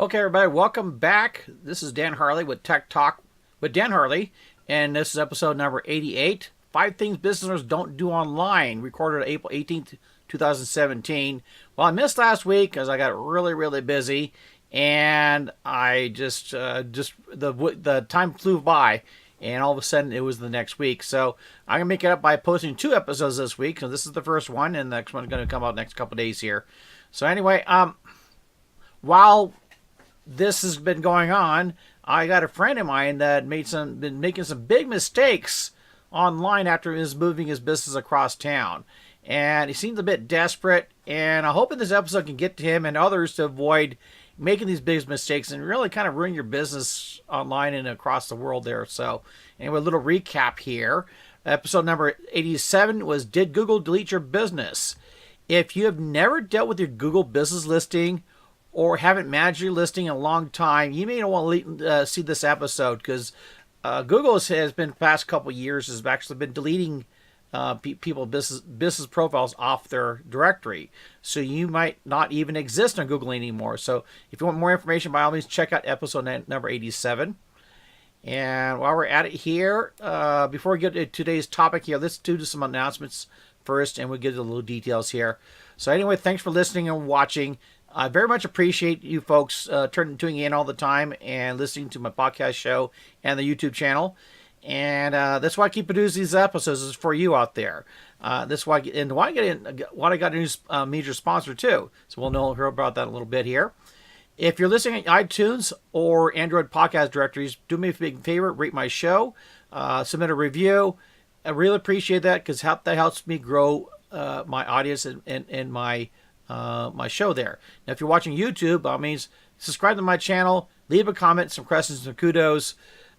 Okay, everybody, welcome back. This is Dan Harley with Tech Talk with Dan Harley, and this is episode number 88. 5 things businesses don't do online, recorded April 18th, 2017. Well, I missed last week because I got really busy, and I just the time flew by, and all of a sudden it was the next week. So I'm gonna make it up by posting 2 episodes this week. So this is the first one, and the next one's gonna come out next couple days here. So anyway, while this has been going on, I got a friend of mine that been making some big mistakes online after his moving his business across town. And he seems a bit desperate, and I hope in this episode can get to him and others to avoid making these big mistakes and really kind of ruin your business online and across the world there. So anyway, a little recap here. Episode number 87 was, Did Google Delete Your Business? If you have never dealt with your Google business listing or haven't managed your listing in a long time, you may not want to see this episode, because Google has been, the past couple years, has actually been deleting people business profiles off their directory. So you might not even exist on Google anymore. So if you want more information, by all means, check out episode number 87. And while we're at it here, before we get to today's topic here, let's do some announcements first, and we'll get into the little details here. So anyway, thanks for listening and watching. I very much appreciate you folks tuning in all the time and listening to my podcast show and the YouTube channel. And that's why I keep producing these episodes, is for you out there. That's why, and why I got a new major sponsor too. So we'll hear about that a little bit here. If you're listening on iTunes or Android podcast directories, do me a big favor, rate my show, submit a review. I really appreciate that, because that helps me grow my audience and my show there. Now, if you're watching YouTube, that means subscribe to my channel, leave a comment, some questions, some kudos.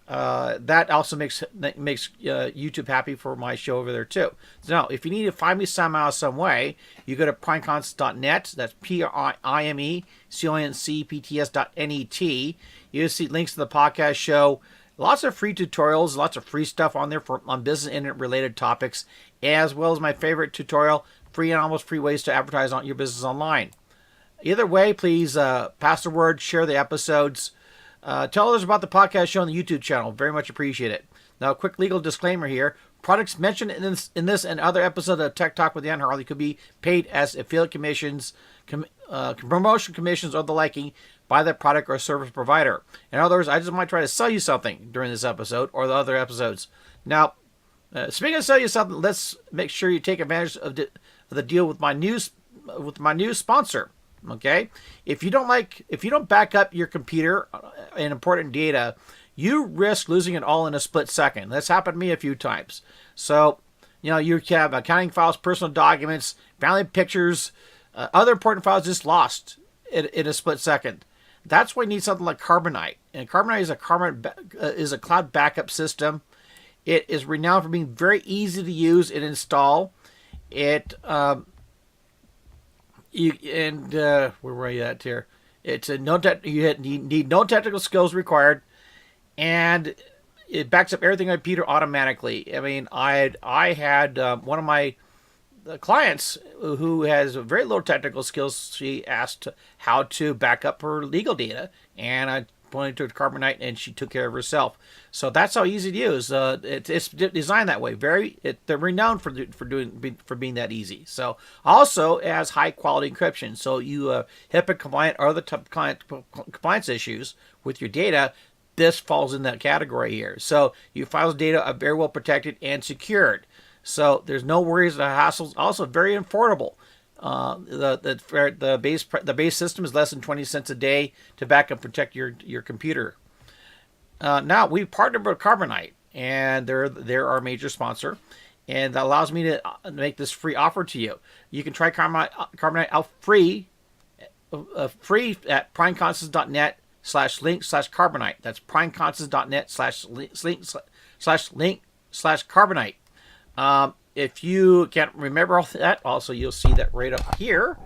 That also makes YouTube happy for my show over there too. So now, if you need to find me somehow, some way, you go to primeconcepts.net. That's PRIMECONCPTS.net. You see links to the podcast show. Lots of free tutorials, lots of free stuff on there on business and internet related topics, as well as my favorite tutorial, free and almost free ways to advertise on your business online. Either way, please pass the word, share the episodes, tell others about the podcast show on the YouTube channel. Very much appreciate it. Now, a quick legal disclaimer here. Products mentioned in this and other episodes of Tech Talk with Dan Harley could be paid as affiliate commissions, promotion commissions, or the liking by the product or service provider. In other words, I just might try to sell you something during this episode or the other episodes. Now, speaking of sell you something, let's make sure you take advantage of the deal with my new sponsor. Okay, if you don't back up your computer and important data, you risk losing it all in a split second. That's happened to me a few times. So, you have accounting files, personal documents, family pictures, other important files just lost in a split second. That's why you need something like Carbonite. And Carbonite is a cloud backup system. It is renowned for being very easy to use and install. It where were you at here? It's you need no technical skills required, and it backs up everything on the computer automatically. I mean, I had one of my clients who has very low technical skills. She asked how to back up her legal data, and I pointed to Carbonite, and she took care of herself. So that's how easy to use. It's designed that way. They're renowned for being that easy. So also it has high quality encryption. So you HIPAA compliant or other type of compliance issues with your data, this falls in that category here. So your files data are very well protected and secured. So there's no worries or hassles. Also very affordable. The base system is less than 20 cents a day to back up and protect your computer. Now we partnered with Carbonite, and they're our major sponsor, and that allows me to make this free offer to you. You can try Carbonite out free at primeconcepts.net/link/Carbonite. That's primeconcepts.net/link/Carbonite. If you can't remember all that, also you'll see that right up here,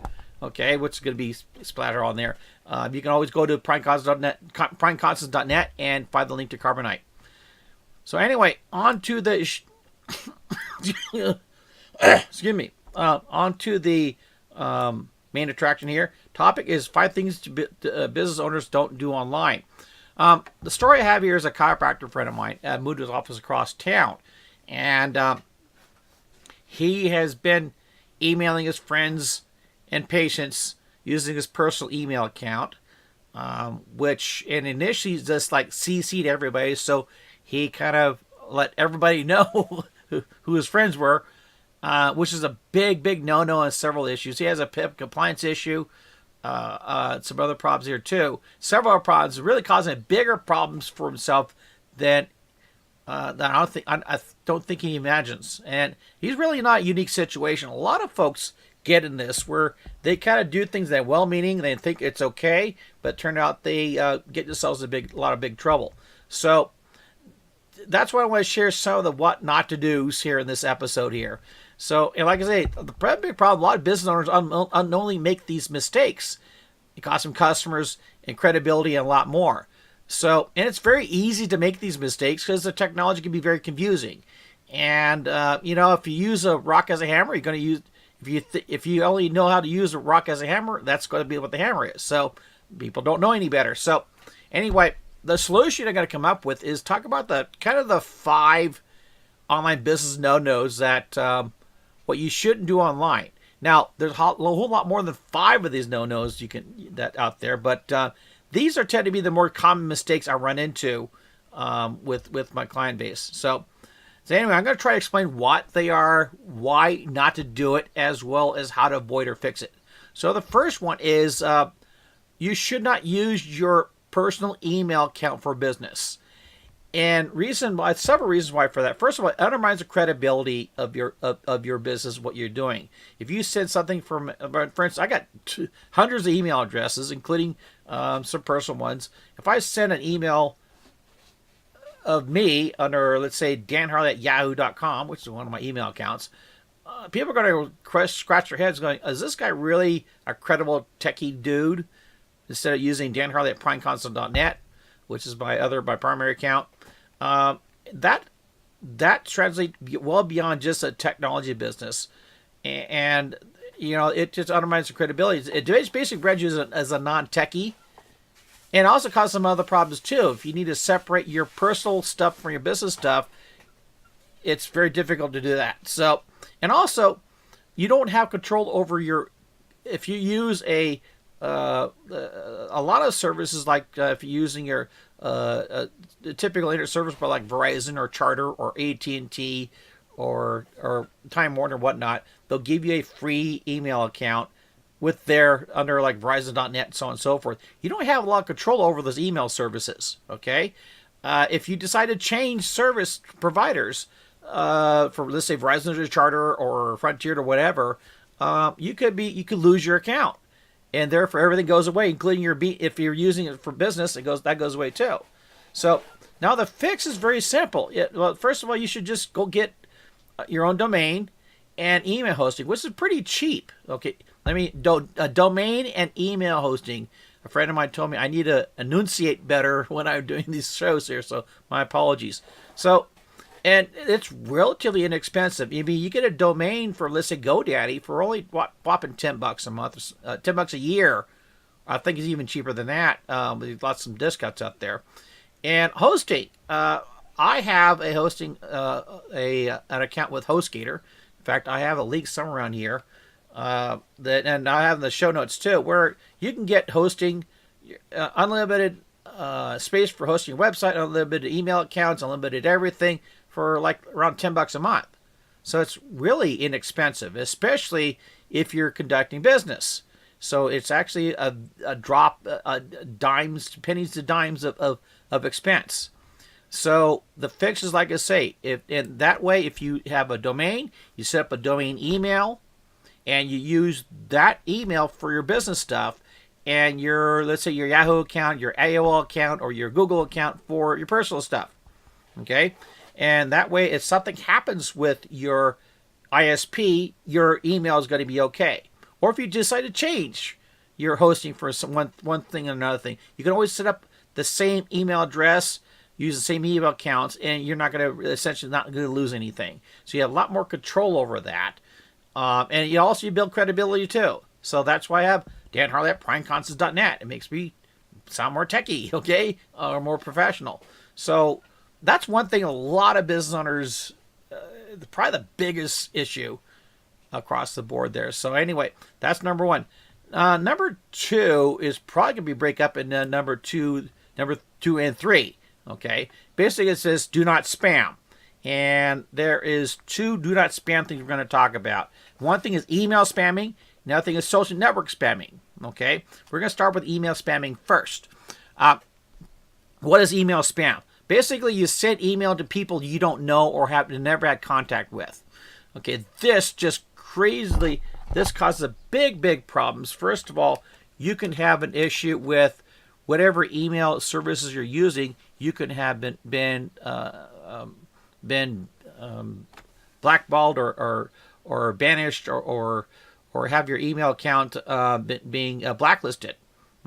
okay, which is going to be splattered on there. You can always go to primeconcepts.net and find the link to Carbonite. So anyway, on to the excuse me, on to the main attraction here. topic is 5 things business owners don't do online. The story I have here is a chiropractor friend of mine moved his office across town, and he has been emailing his friends and patients using his personal email account, which initially just like CC'd everybody, so he kind of let everybody know who his friends were, which is a big no-no on several issues. He has a PIP compliance issue, some other problems here too. Several other problems, really causing bigger problems for himself than I don't think he imagines. And he's really not a unique situation. A lot of folks get in this where they kind of do things that well-meaning, they think it's okay, but turn out they get themselves a lot of big trouble. So that's why I want to share some of the what not to do's here in this episode here. So, and like I say, the big problem, a lot of business owners unknowingly make these mistakes. It costs them customers and credibility and a lot more. So, and it's very easy to make these mistakes because the technology can be very confusing. And, if you use a rock as a hammer, you're going to use, if you only know how to use a rock as a hammer, that's going to be what the hammer is. So, people don't know any better. So, anyway, the solution I'm going to come up with is talk about the 5 online business no-nos that what you shouldn't do online. Now, there's a whole lot more than 5 of these no-nos that out there, but these tend to be the more common mistakes I run into with my client base. So anyway, I'm going to try to explain what they are, why not to do it, as well as how to avoid or fix it. So the first one is you should not use your personal email account for business. And several reasons why for that. First of all, it undermines the credibility of your business, what you're doing. If you send something for instance, I got hundreds of email addresses, including some personal ones. If I send an email of me under, let's say, danharley@yahoo.com, which is one of my email accounts, people are going to scratch their heads going, is this guy really a credible techie dude? Instead of using danharley@primeconsult.net, which is my primary account. That translates well beyond just a technology business. And it just undermines the credibility. It basically brands you as a non-techie. And also causes some other problems too. If you need to separate your personal stuff from your business stuff, it's very difficult to do that. So, and also, you don't have control over if you use a lot of services, like if you're using your typical internet service, but like Verizon or Charter or AT&T or Time Warner or whatnot, they'll give you a free email account with under like Verizon.net and so on and so forth. You don't have a lot of control over those email services. Okay, if you decide to change service providers for, let's say, Verizon or Charter or Frontier or whatever, you could lose your account. And therefore, everything goes away, including if you're using it for business, that goes away too. So now the fix is very simple. First of all, you should just go get your own domain and email hosting, which is pretty cheap. Okay, a domain and email hosting. A friend of mine told me I need to enunciate better when I'm doing these shows here, so my apologies. So, and it's relatively inexpensive. I mean, you get a domain for, let's say, GoDaddy for only whopping $10 a month, $10 a year. I think it's even cheaper than that. With lots of discounts out there. And hosting, I have a hosting an account with HostGator. In fact, I have a link somewhere around here, and I have the show notes too, where you can get hosting, unlimited space for hosting your website, unlimited email accounts, unlimited everything, for like around $10 a month. So it's really inexpensive, especially if you're conducting business. So it's actually a drop, pennies to dimes of expense. So the fix is, like I say, in that way, if you have a domain, you set up a domain email, and you use that email for your business stuff, and let's say your Yahoo account, your AOL account, or your Google account for your personal stuff. Okay? And that way, if something happens with your ISP, your email is going to be okay. Or if you decide to change your hosting for one thing and another thing, you can always set up the same email address, use the same email accounts, and you're not going to lose anything. So you have a lot more control over that. And you build credibility too. So that's why I have Dan Harley at primeconcepts.net. It makes me sound more techie, okay, or more professional. So that's one thing a lot of business owners, probably the biggest issue across the board there. So anyway, that's number one. Number two is probably going to be break up in number two and three. Okay, basically it says do not spam, and there is two do not spam things we're going to talk about. One thing is email spamming. Another thing is social network spamming. Okay, we're going to start with email spamming first. What is email spam? Basically, you send email to people you don't know or have never had contact with. Okay, this causes big problems. First of all, you can have an issue with whatever email services you're using. You can have been blackballed or banished or have your email account being blacklisted.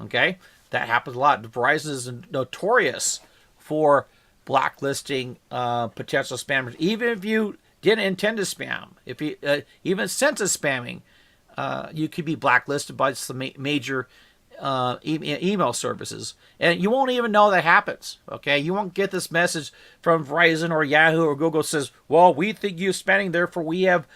Okay, that happens a lot. Verizon is notorious for blacklisting potential spammers, even if you didn't intend to spam. If you even sent us spamming, you could be blacklisted by some major email services, and you won't even know that happens. Okay, you won't get this message from Verizon or Yahoo or Google says, "Well, we think you're spamming, therefore we have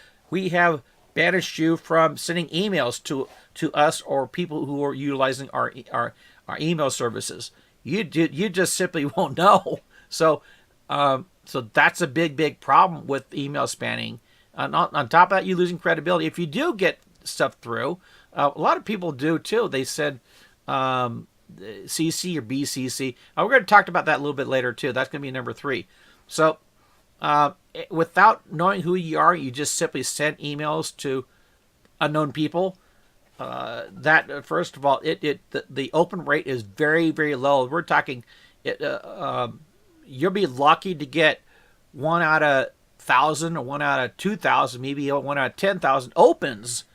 banished you from sending emails to us or people who are utilizing our email services." You just simply won't know. So that's a big problem with email spamming. On top of that, you're losing credibility. If you do get stuff through, a lot of people do too. They said CC or BCC. We're going to talk about that a little bit later too. That's going to be number three. So without knowing who you are, you just simply send emails to unknown people. That first of all, the open rate is very low. We're talking, you'll be lucky to get 1 out of 1,000 or 1 out of 2,000, maybe 1 out of 10,000 opens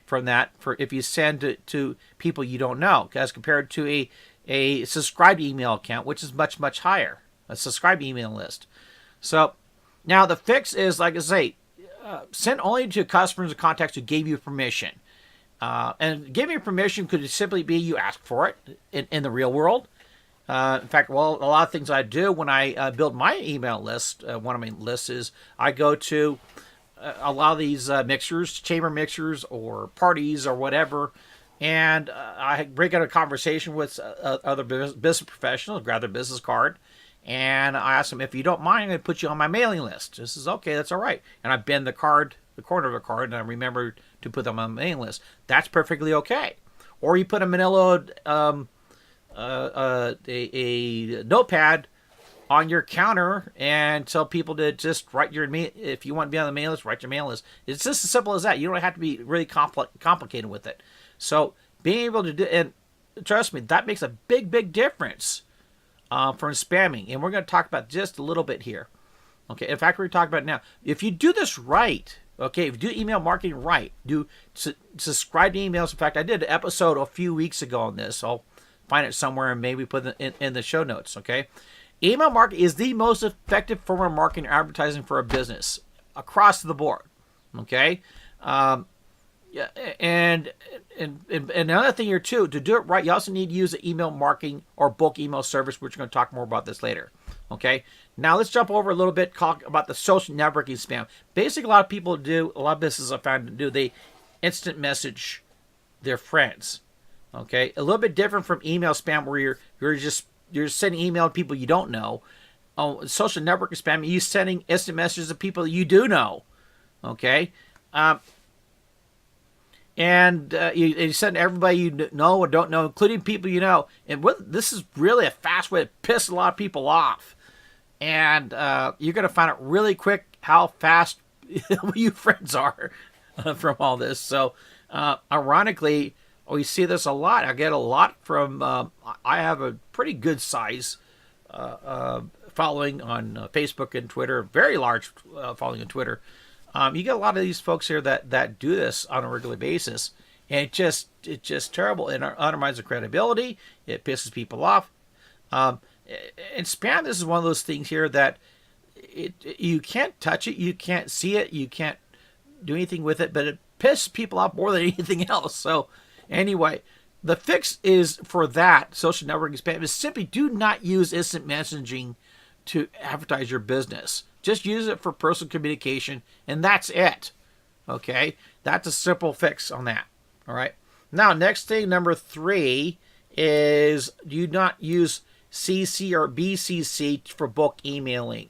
from that for if you send to people you don't know, as compared to a subscribed email account, which is much higher, a subscribed email list. So now the fix is, like I say, send only to customers and contacts who gave you permission. And giving you permission could simply be you ask for it in the real world. In fact, a lot of things I do when I build my email list, one of my lists is I go to a lot of these mixers, chamber mixers or parties or whatever, and I break out a conversation with other business professionals, grab their business card, and I ask them, if you don't mind, I'm going to put you on my mailing list. This is okay, that's all right. And I bend the corner of the card, and I remember to put them on the mailing list. That's perfectly okay. Or you put a manila a notepad on your counter and tell people to just write your if you want to be on the mailing list, write your mailing list. It's just as simple as that. You don't have to be really complicated with it. So being able to do, and trust me, that makes a big difference from spamming. And we're going to talk about just a little bit here. Okay, in fact, we're talking about it now. If you do this right, okay, if you do email marketing right, do subscribe to emails. In fact, I did an episode a few weeks ago on this. I'll find it somewhere and maybe put it in the show notes, okay? Email marketing is the most effective form of marketing or advertising for a business across the board, okay? Yeah, and another thing here too, to do it right, you also need to use an email marketing or bulk email service, which we're going to talk more about this later, okay? Now let's jump over a little bit, talk about the social networking spam. Basically, a lot of businesses I found do, they instant message their friends, okay? A little bit different from email spam where you're sending email to people you don't know. Social networking spam, you're sending instant messages to people you do know, okay? And you send everybody you know or don't know, including people you know. And this is really a fast way to piss a lot of people off. And you're going to find out really quick how fast you friends are from all this. So, ironically, we see this a lot. I get a lot from, I have a pretty good size following on Facebook and Twitter, very large following on Twitter. You get a lot of these folks here that do this on a regular basis, and it's just terrible. It undermines the credibility. It pisses people off. And spam, this is one of those things here that you can't touch it, you can't see it, you can't do anything with it, but it pisses people off more than anything else. So Anyway, the fix is for that social networking spam is simply do not use instant messaging to advertise your business. Just use it for personal communication, and that's it. Okay, that's a simple fix on that. All right. Now, next thing, number 3 is do not use CC or BCC for bulk emailing.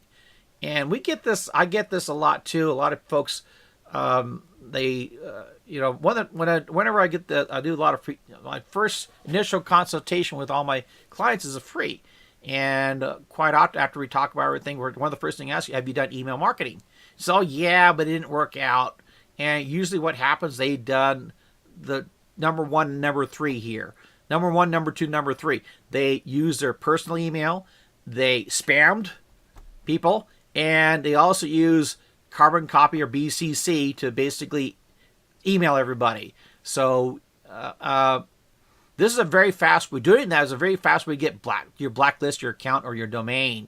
And we get this. I get this a lot too. A lot of folks, whenever I get I do a lot of free. My first initial consultation with all my clients is a free, and quite often after we talk about everything, one of the first things I ask you, have you done email marketing? So yeah, but it didn't work out. And usually, what happens, they've done the number 1 and number 3 here. Number 1, number 2, number 3. They use their personal email. They spammed people. And they also use carbon copy or BCC to basically email everybody. So this is a very fast way. Doing that is a very fast way to get your blacklist your account or your domain.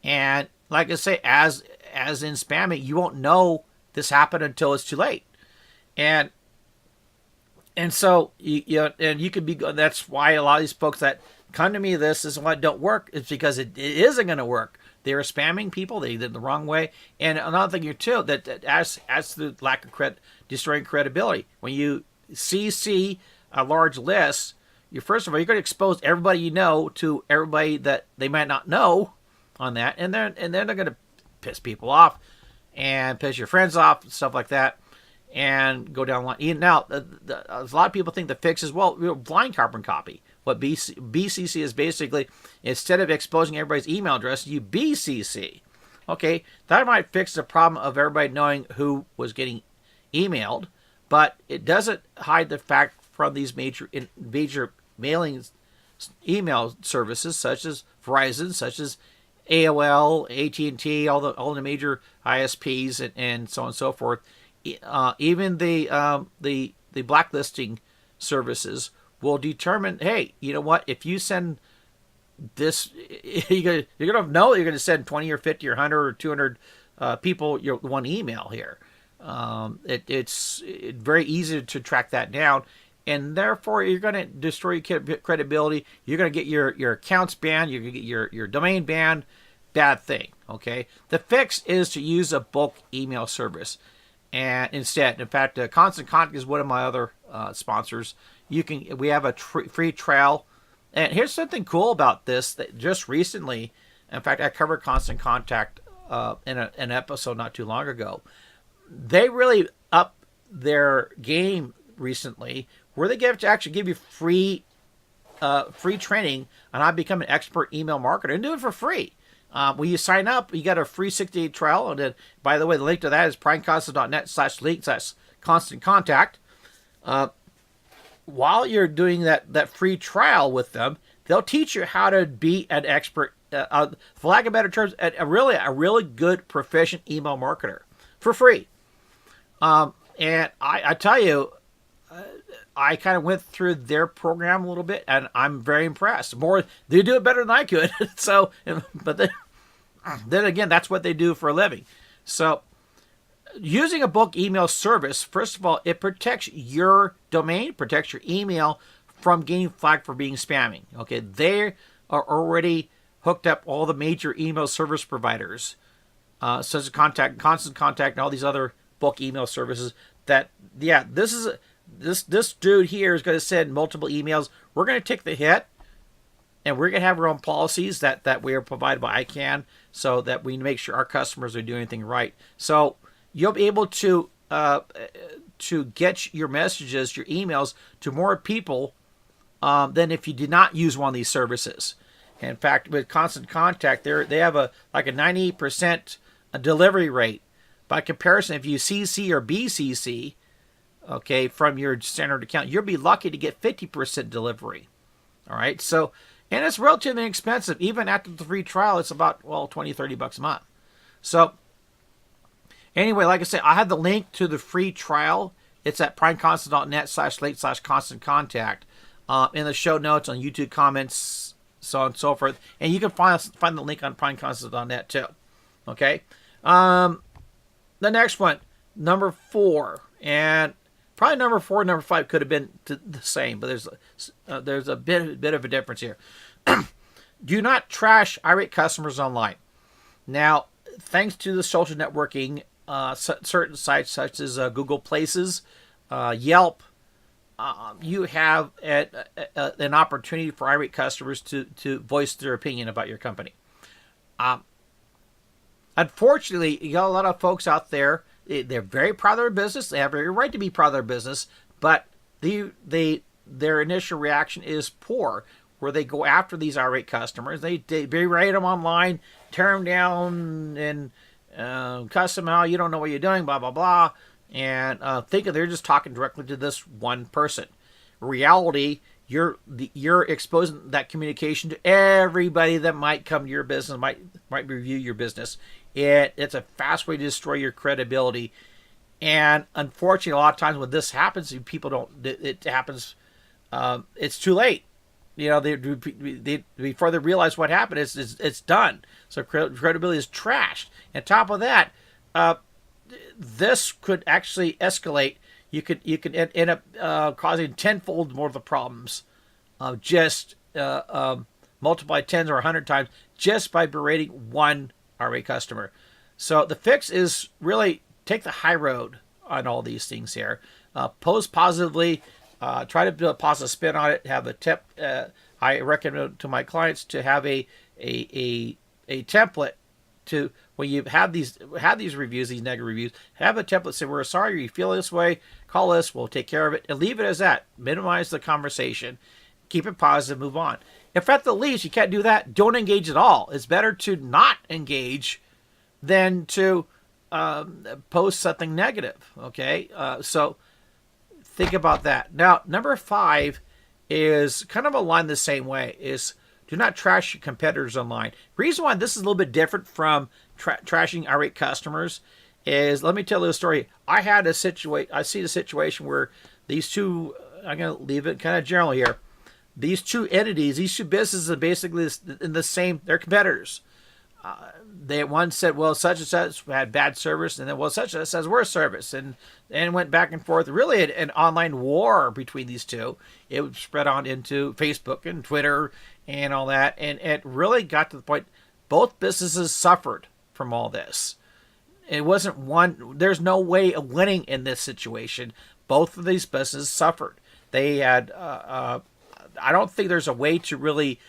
And like I say, as in spamming, you won't know this happened until it's too late. And so you could be. That's why a lot of these folks that come to me, this is why it don't work. It's because it isn't going to work. They were spamming people. They did it the wrong way. And another thing here too, that adds to the lack of destroying credibility. When you CC a large list, first of all, you're going to expose everybody you know to everybody that they might not know on that, and then they're going to piss people off and piss your friends off, stuff like that, and go down the line. Now, a lot of people think the fix is, blind carbon copy. What BCC is basically, instead of exposing everybody's email address, you BCC. Okay, that might fix the problem of everybody knowing who was getting emailed, but it doesn't hide the fact from these major mailing email services such as Verizon, such as AOL, AT&T, all the major ISPs, and so on and so forth. Even the blacklisting services will determine, hey, you know what? If you send this, you're gonna know you're gonna send 20 or 50 or 100 or 200 people your one email here. It's very easy to track that down, and therefore you're going to destroy your credibility. You're going to get your accounts banned. You're going to get your domain banned. Bad thing. Okay. The fix is to use a bulk email service, and instead, in fact, Constant Contact is one of my other sponsors. We have a free trial, and here's something cool about this that just recently. In fact, I covered Constant Contact in an episode not too long ago. They really up their game recently, where they actually give you free training on how to become an expert email marketer and do it for free. When you sign up, you get a free 60-day trial. And then, by the way, the link to that is primeconstant.net/link/constant contact. While you're doing that free trial with them, they'll teach you how to be an expert, for lack of better terms, a really good proficient email marketer for free. And I tell you, I kind of went through their program a little bit, and I'm very impressed. They do it better than I could. But then again, that's what they do for a living. So, using a bulk email service, first of all, it protects your domain, protects your email from getting flagged for being spamming. Okay, they are already hooked up all the major email service providers, such as Constant Contact, and all these other bulk email services. This dude here is going to send multiple emails. We're going to take the hit, and we're going to have our own policies that we are provided by ICANN, so that we make sure our customers are doing anything right. So you'll be able to get your messages, your emails, to more people than if you did not use one of these services. In fact, with Constant Contact, they have a 98% delivery rate. By comparison, if you CC or BCC, okay, from your standard account, you'll be lucky to get 50% delivery. All right, so, and it's relatively inexpensive. Even after the free trial, it's about, $20-$30 a month. So, anyway, like I said, I have the link to the free trial. It's at primeconstant.net/link/constant contact in the show notes, on YouTube comments, so on and so forth. And you can find the link on primeconstant.net too. Okay. The next one, number 4, and Probably number 4 and number 5 could have been the same, but there's a bit of a difference here. Do not trash irate customers online. Now, thanks to the social networking, certain sites such as Google Places, Yelp, you have an opportunity for irate customers to voice their opinion about your company. Unfortunately, you got a lot of folks out there. They're very proud of their business. They have every right to be proud of their business, but their initial reaction is poor, where they go after these irate customers. They berate them online, tear them down, and cuss them out. You don't know what you're doing, blah, blah, blah. And think they're just talking directly to this one person. In reality, you're exposing that communication to everybody that might come to your business, might review your business. It's a fast way to destroy your credibility. And unfortunately, a lot of times when this happens, people don't. It happens. It's too late. They before they realize what happened, it's done. So credibility is trashed. And on top of that, this could actually escalate. You could end up causing tenfold more of the problems, just multiply 10 or 100 times just by berating one irate customer. So the fix is really take the high road on all these things here. Post positively. Try to do a positive spin on it. Have a tip. I recommend to my clients to have a template to when you have these reviews, these negative reviews. Have a template say, "We're sorry you feel this way. Call us. We'll take care of it," and leave it as that. Minimize the conversation. Keep it positive. Move on. If at the least you can't do that, don't engage at all. It's better to not engage than to post something negative. Okay, so think about that. Now, number 5 is kind of aligned the same way. Is do not trash your competitors online. Reason why this is a little bit different from trashing irate customers is, let me tell you a story. I see the situation where these two, I'm going to leave it kind of general here. These two entities, these two businesses are basically in the same, they're competitors. One said, well, such and such had bad service, and then, well, such and such has worse service, and went back and forth. Really an online war between these two. It would spread on into Facebook and Twitter and all that, and it really got to the point both businesses suffered from all this. It wasn't one, there's no way of winning in this situation. Both of these businesses suffered. They had, I don't think there's a way to really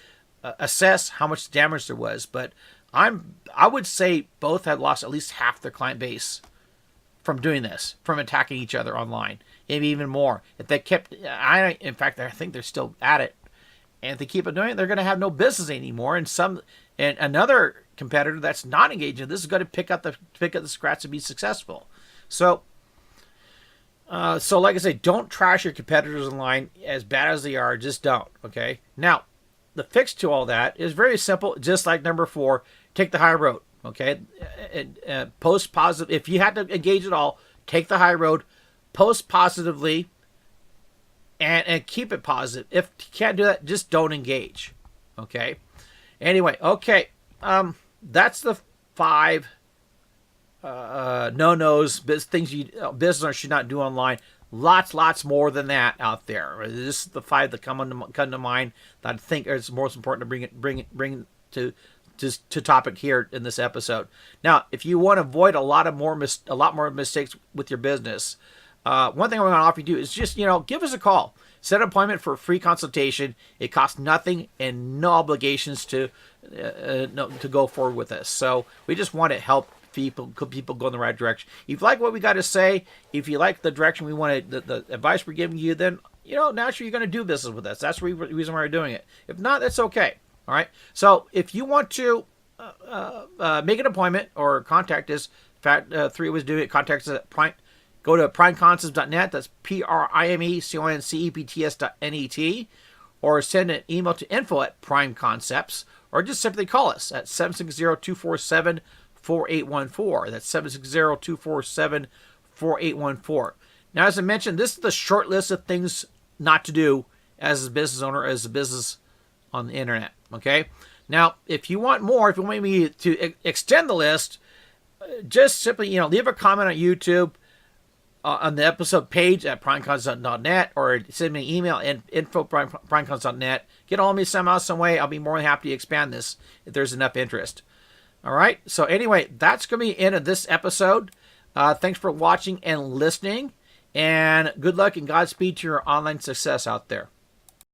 assess how much damage there was, but I would say both had lost at least half their client base from doing this, from attacking each other online, maybe even more. If they kept, in fact, I think they're still at it, and if they keep it doing it, they're going to have no business anymore. And another competitor that's not engaged in this is going to pick up the scraps and be successful. So like I say, don't trash your competitors online. As bad as they are, just don't. Okay. Now, the fix to all that is very simple. Just like number 4, take the high road. Okay. Post positive. If you had to engage at all, take the high road. Post positively, and keep it positive. If you can't do that, just don't engage. Okay. Anyway. Okay. That's the 5 no-nos, things business owners should not do online. Lots more than that out there. This is the 5 that come to mind that I think is most important to bring to topic here in this episode. Now, if you want to avoid a lot more mistakes with your business, one thing I'm going to offer you to do is just give us a call. Set an appointment for a free consultation. It costs nothing and no obligations to go forward with this. So we just want to help people go in the right direction. If you like what we got to say, if you like the direction we want to, the advice we're giving you, then naturally you're going to do business with us. That's the reason why we're doing it. If not, that's okay. All right. So if you want to make an appointment or contact us, in fact, 3 was doing it. Contact us at Prime. Go to primeconcepts.net. That's primeconcepts.net, or send an email to info@primeconcepts, or just simply call us at 760-247-4814. That's 760-247-4814. Now, as I mentioned, this is the short list of things not to do as a business owner, as a business on the internet. Okay. Now, if you want more, if you want me to extend the list, just simply leave a comment on YouTube. on the episode page at primeconsult.net, or send me an email at info@primeconsult.net. Get on me somehow, some way. I'll be more than happy to expand this if there's enough interest. All right. So anyway, that's going to be the end of this episode. Thanks for watching and listening, and good luck and Godspeed to your online success out there.